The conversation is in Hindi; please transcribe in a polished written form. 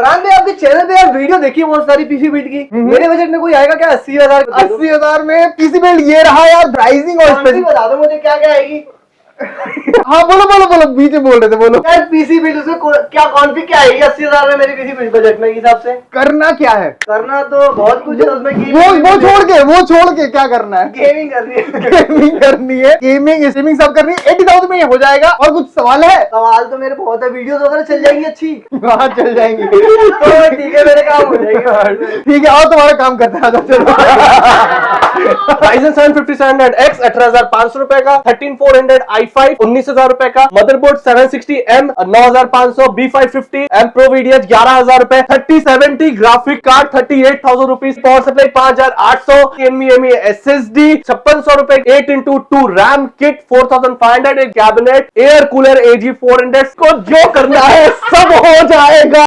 ने आपके चैनल पे यार वीडियो देखी बहुत सारी पीसी बिल्ड की। मेरे बजट में कोई आएगा क्या? 80,000? 80,000 में पीसी बिल्ड ये रहा यार, प्राइसिंग और बता दो मुझे क्या क्या आएगी। हाँ बोलो बोलो बोलो, बीच में बोल रहे थे, बोलो यार पीसी बिल्ड उसमें क्या कॉन्फ़िग क्या आएगी 80,000 में मेरी पीसी बिल्ड बजट में हिसाब से? करना क्या है? करना तो बहुत कुछ है उसमें। वो छोड़ के क्या करना है? गेमिंग करनी है। गेमिंग करनी है, गेमिंग स्ट्रीमिंग सब करनी है। 80,000 में हो जाएगा। और कुछ सवाल है? सवाल तो मेरे बहुत है, वीडियोस वगैरह चल जाएंगी अच्छी। हाँ चल जाएंगी। तो ठीक है, मेरे काम हो जाएगा। ठीक है, और तुम्हारा काम करते हैं। Ryzen 7 5700X 18,500 रुपए का, 13400 i5 19,000 रुपए का, motherboard 760M 9,500, B550 M Pro VDH 11,000 रुपए, 3070 graphic card 38,000 rupees, power supply 5,800, NVMe SSD 5600 रुपए, 8x2 रैम किट 4,500, एक कैबिनेट, एयर कूलर AG400 को जो करना है सब हो जाएगा।